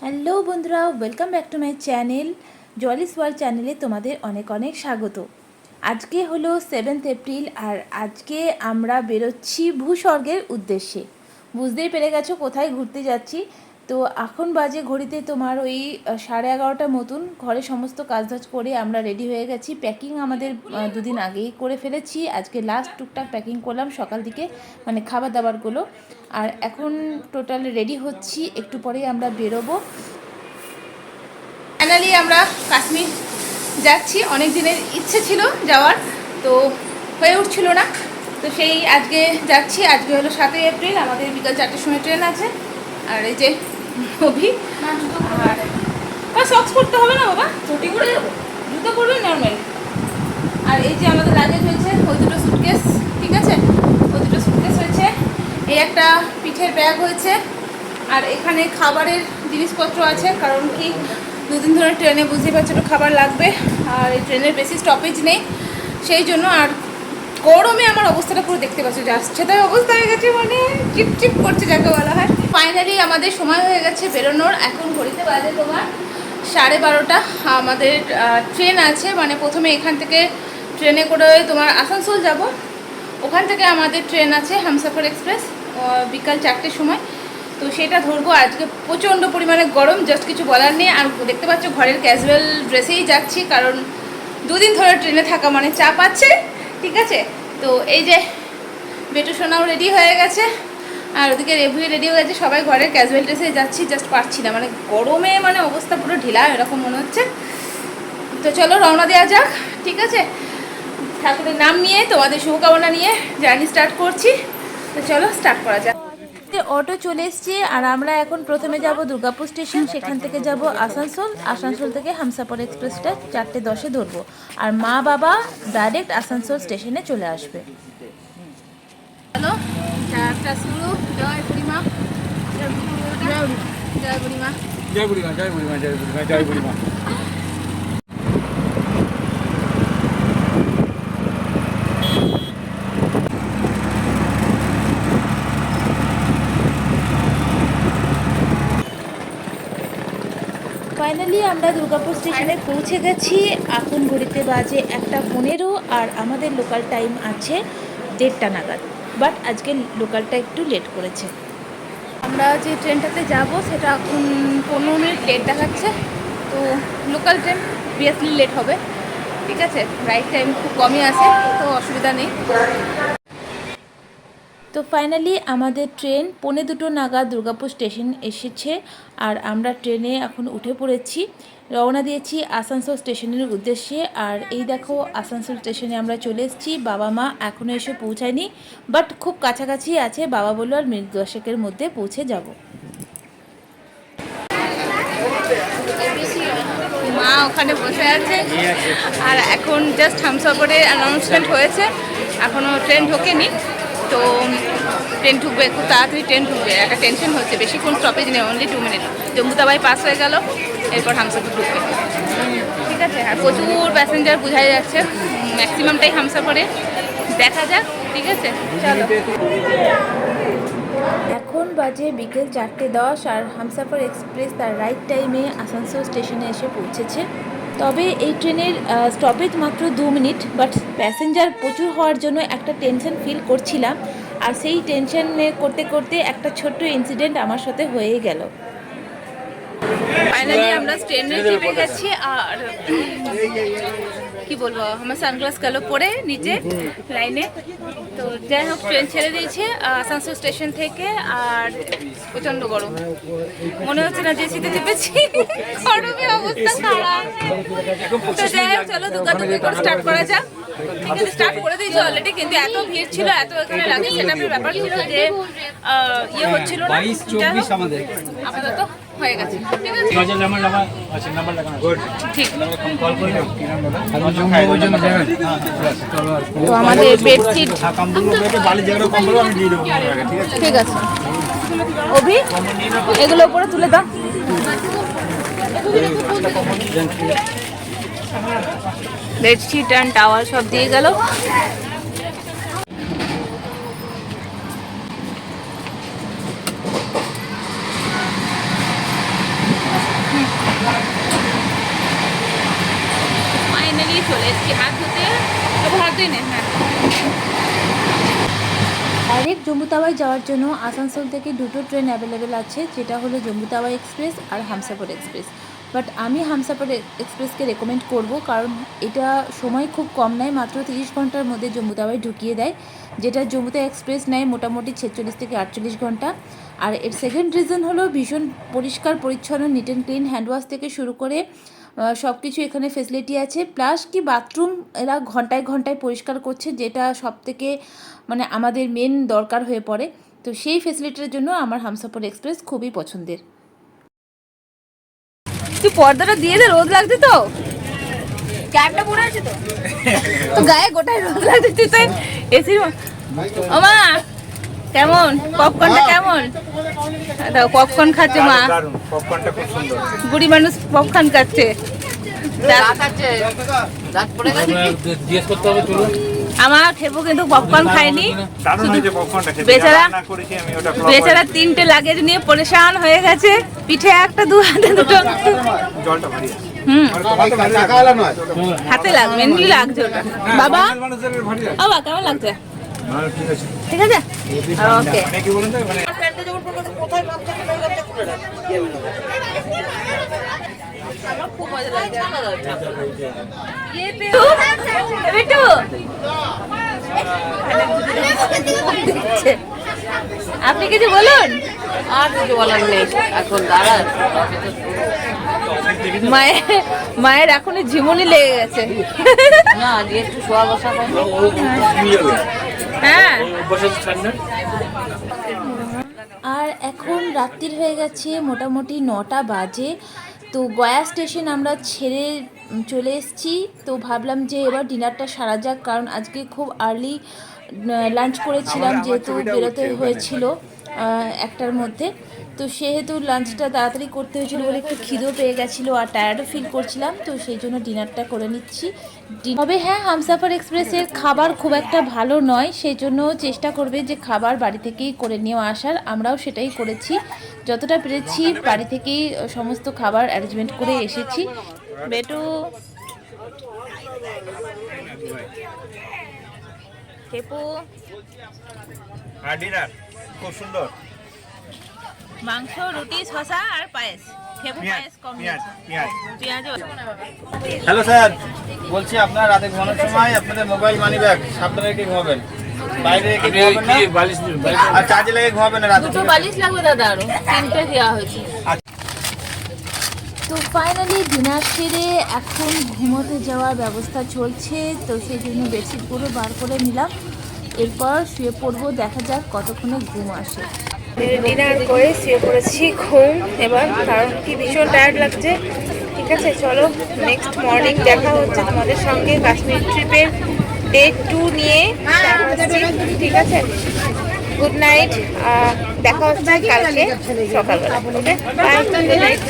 Hello বন্ধুরা, welcome back to my channel জলিস world চ্যানেলে তোমাদের অনেক অনেক স্বাগত। আজকে হলো 7 এপ্রিল আর আজকে আমরা বেরোচ্ছি ভূস্বর্গের উদ্দেশ্যে। বুঝতেই পেরে গেছো কোথায় ঘুরতে যাচ্ছি। তো এখন বাজে ঘড়িতে তোমার ওই 11:30 মতন। ঘরে সমস্ত কাজবাজ করে আমরা রেডি হয়ে গেছি। প্যাকিং আমাদের দুদিন আগেই করে ফেলেছি। আজকে লাস্ট টুকটাক প্যাকিং করলাম সকাল থেকে, মানে খাবার দাবারগুলো। আর এখন টোটাল রেডি হচ্ছি, একটু পরেই আমরা বেরোবো। ফাইনালি আমরা কাশ্মীর যাচ্ছি। অনেক দিনের ইচ্ছে ছিল যাওয়ার, তো হয়ে উঠছিল না। তো সেই আজকে যাচ্ছি। আজকে হলো 7 এপ্রিল, আমাদের বিকাল 4টের সময় ট্রেন আছে। আর এই যে অভি, আর সক্স পরতে হবে না বাবা, চটি করে যাবো, জুতো পরবে নর্মাল। আর এই যে আমাদের লাগেজ হয়েছে ওই দুটো সুটকেস, ঠিক আছে, ওই দুটো সুটকেস হয়েছে। এই একটা পিঠের ব্যাগ হয়েছে। আর এখানে খাবারের জিনিসপত্র আছে, কারণ কি দুদিন ধরে ট্রেনে বুঝতেই পারছো একটু খাবার লাগবে। আর এই ট্রেনের বেশি স্টপেজ নেই সেই জন্য। আর গরমে আমার অবস্থাটা পুরো দেখতে পাচ্ছ, যাচ্ছে তাই অবস্থা হয়ে গেছে, মানে চিপচিপ করছে যাকে বলা হয়। ফাইনালি আমাদের সময় হয়ে গেছে বেরোনোর। এখন ঘড়িতে বাজে তোমার 12:30। আমাদের ট্রেন আছে, মানে প্রথমে এখান থেকে ট্রেনে করে তোমার আসানসোল যাব। ওখান থেকে আমাদের ট্রেন আছে হামসফর এক্সপ্রেস বিকাল 4টের সময়। তো সেটা ধরবো। আজকে প্রচণ্ড পরিমাণে গরম, জাস্ট কিছু বলার নেই। আর দেখতে পাচ্ছ ঘরের ক্যাজুয়াল ড্রেসেই যাচ্ছি, কারণ দুদিন ধরে ট্রেনে থাকা মানে চাপ আছে, ঠিক আছে। তো এই যে বেটু সোনাও রেডি হয়ে গেছে, আর ওদিকে রেভুয়ে রেডি হয়ে গেছে। সবাই ঘরের ক্যাজুয়াল ড্রেসে যাচ্ছি, জাস্ট পারছি না, মানে গরমে মানে অবস্থা পুরো ঢিলা এরকম মনে হচ্ছে। তো চলো রওনা দেওয়া যাক, ঠিক আছে। ঠাকুরের নাম নিয়ে, তোমাদের শুভকামনা নিয়ে জার্নি স্টার্ট করছি। তো চলো স্টার্ট করা যাক। অটো চলে এসছে আর আমরা এখন প্রথমে যাব দুর্গাপুর স্টেশন, সেখান থেকে যাব আসানসোল। আসানসোল থেকে হামসাফর এক্সপ্রেসটা 4:10 ধরবো। আর মা বাবা ডাইরেক্ট আসানসোল স্টেশনে চলে আসবে। হ্যালো, যাত্রা শুরু। জয় বুড়িমা, জয় বুড়িমা, জয় বুড়িমা, জয় বুড়িমা, জয় বুড়িমা, জয় বুড়িমা। ফাইনালি আমরা দুর্গাপুর স্টেশনে পৌঁছে গেছি। এখন ঘড়িতে বাজে 1:15 আর আমাদের লোকাল টাইম আছে 1:30 নাগাদ। বাট আজকে লোকালটা একটু লেট করেছে। আমরা যে ট্রেনটাতে যাব সেটা এখন 15 মিনিট লেট দেখাচ্ছে। তো লোকাল ট্রেন বিয়াসলি লেট হবে, ঠিক আছে। রাইট টাইম খুব কমই আসে, তো অসুবিধা নেই। তো ফাইনালি আমাদের ট্রেন 1:45 নাগাদ দুর্গাপুর স্টেশন এসেছে। আর আমরা ট্রেনে এখন উঠে পড়েছি, রওনা দিয়েছি আসানসোল স্টেশনের উদ্দেশ্যে। আর এই দেখো আসানসোল স্টেশনে আমরা চলে এসেছি। বাবা মা এখনও এসে পৌঁছায়নি, বাট খুব কাছাকাছি আছে। বাবা বললো আর মিনিট 10-এর মধ্যে পৌঁছে যাব। মা ওখানে বসে আছে। আর এখন জাস্ট হামসফরে অ্যানাউন্সমেন্ট হয়েছে, এখনও ট্রেন ঢোকেনি। তো ট্রেন ঢুকবে, খুব তাড়াতাড়ি ট্রেন ঢুকবে। একটা টেনশন হচ্ছে, বেশিক্ষণ স্টপেজ নেই, অনলি 2 মিনিট। জম্মুতাবাই পাস হয়ে গেল, এরপর হামসফর ঢুকবে, ঠিক আছে। আর প্রচুর প্যাসেঞ্জার বোঝাই যাচ্ছে, ম্যাক্সিমামটাই হামসফরে। দেখা যাক, ঠিক আছে, চলো। এখন বাজে বিকেল 4:10 আর হামসফর এক্সপ্রেস তার রাইট টাইমে আসানসোল স্টেশনে এসে পৌঁছেছে। তবে এই ট্রেনের স্টপেজ মাত্র 2 মিনিট, বাট প্যাসেঞ্জার প্রচুর হওয়ার জন্য একটা টেনশন ফিল করছিলাম। আর সেই টেনশনে করতে করতে একটা ছোট্ট ইনসিডেন্ট আমার সাথে হয়ে গেল। ফাইনালি আমরা ট্রেনে চেপে গেছি। আর কি বলবো, আমার সানগ্লাস গেল পরে নিচে লাইনে। তো যাই হোক, ট্রেন ছেড়ে দিয়েছে আসানসোল স্টেশন থেকে। আর প্রচণ্ড গরম, মনে হচ্ছে না যে শীতে চেপেছি, গরমে অবস্থা খারাপ। তো যাই হোক, চলো দুর্গাদুর্গি করে স্টার্ট করা যাক, ঠিক আছে। স্টার্ট করে দিয়েছি অলরেডি, কিন্তু এত ভিড় ছিল, এত এখানে লাগে সেটাপের ব্যাপার ছিল যে ইয়ে হচ্ছিল না। আপাতত হয়ে গেছে, ঠিক আছে। তো আমাদের বেডশিট ঠিক আছে, অভি এগুলো উপরে তুলে দাও। বেডশিট অ্যান্ড টাওয়াল সব দিয়ে গেল। ফাইনালি চলে এসেছি হাত ধুতে। হাত ধুই নে। হ্যাঁ, ডাইরেক্ট জম্মু তাওয়ায় যাওয়ার জন্য আসানসোল থেকে দুটো ট্রেন অ্যাভেলেবেল আছে, যেটা হলো জম্মু তাওয়া এক্সপ্রেস আর হামসাফর এক্সপ্রেস। বাট আমি হামসাফর এক্সপ্রেসকে রেকমেন্ড করব, কারণ এটা সময় খুব কম নেয়, মাত্র 30 ঘন্টার মধ্যে জম্মু তাওয়ায় ঢুকিয়ে দেয়, যেটা জম্মুতে এক্সপ্রেস নেয় মোটামুটি 46 থেকে 48 ঘন্টা। আর এর সেকেন্ড রিজন হলো ভীষণ পরিষ্কার পরিচ্ছন্ন, neat and clean, hand wash থেকে শুরু করে সব কিছু এখানে ফেসিলিটি আছে। প্লাস কি বাথরুম এরা ঘন্টায় ঘন্টায় পরিষ্কার করছে, যেটা সব থেকে মানে আমাদের মেন দরকার হয়ে পড়ে। তো সেই ফেসিলিটির জন্য আমার হামসাফর এক্সপ্রেস খুবই পছন্দের। তুই পর্দাটা দিয়ে দে, রোদ লাগছে তো। ক্যাপটা পরে আছে তো, তো গায়ে গোটায় রোদ লাগছে। তুই তো এসির ওমা কেমন পপকর্নটা কেমন? দেখো পপকর্ন খাচ্ছে মা, পপকর্নটা খুব সুন্দর। বুড়ি মানুষ পপকর্ন খাচ্ছে। আমার খেপো কিন্তু পপকর্ন খায়নি, বেচারা বেচারা 3টে লাগেজ নিয়ে পরেশান হয়ে গেছে। পিঠে একটা, দু হাতে দুটো। হাতে লাগ মেনলি লাগছে ওটা। বাবা বাবা কেমন লাগছে? ঠিক আছে, ওকে। খুব মজা লাগছে। আপনি কিছু বলুন। আর কিছু বলার নেই, এখন দাঁড়ান। মায়ের এখনই ঝিমুনি লেগে গেছে। না আজকে একটু শোয়া বসা হয়। হ্যাঁ, আর এখন রাত্রির হয়ে গেছে, মোটামুটি 9টা বাজে। তো গয়া স্টেশন আমরা ছেড়ে চলে এসেছি। তো ভাবলাম যে এবার ডিনারটা সারা যাক, কারণ আজকে খুব আর্লি লাঞ্চ করেছিলাম, যেহেতু বেরোতে হয়েছিল 1টার মধ্যে। তো সেহেতু লাঞ্চটা তাড়াতাড়ি করতে হয়েছিল বলে একটু খিদেও পেয়ে গেছিলো আর টায়ার্ডও ফিল করছিলাম, তো সেই জন্য ডিনারটা করে নিচ্ছি। তবে হ্যাঁ, হামসাফার এক্সপ্রেসের খাবার খুব একটা ভালো নয়, সেই জন্য চেষ্টা করবে যে খাবার বাড়ি থেকেই করে নিয়ে আসার। আমরাও সেটাই করেছি, যতটা পেরেছি বাড়ি থেকেই সমস্ত খাবার অ্যারেঞ্জমেন্ট করে এসেছি। বেটু খেপু ডিনার খুব সুন্দর। মাংস, রুটি, শসা আর পায়েস। খেপু পায়েস কম নিয়েছে, পেঁয়াজ। হ্যালো স্যার, বলছি আপনার রাতে ঘুমানোর সময় আপনাদের মোবাইল মানি ব্যাগ সাবধানে রেখে ঘুমাবেন, বাইরে রেখে ঘুমাবেন না, আর চার্জে লেগে ঘুমাবেন না রাতে। দুটো বালিশ লাগবে দাদা, আরো 3টে দেওয়া হয়েছে। তো ফাইনালি ডিনার সেরে এখন ঘুমোতে যাওয়ার ব্যবস্থা চলছে, তো সেই জন্য বেডশিটগুলো বার করে নিলাম। এরপর শুয়ে পড়বো, দেখা যাক কতক্ষণে ঘুম আসে। ডিনার করে শুয়ে পড়েছি ঘুম এবার, কারণ কি ভীষণ টায়ার্ড লাগছে। ঠিক আছে, চলো নেক্সট মর্নিং দেখা হচ্ছে তোমাদের সঙ্গে কাশ্মীর ট্রিপের ডে 2 নিয়ে। ঠিক আছে, গুড নাইট, দেখা হচ্ছে কালকে সকালবেলা। Okay bye, good night.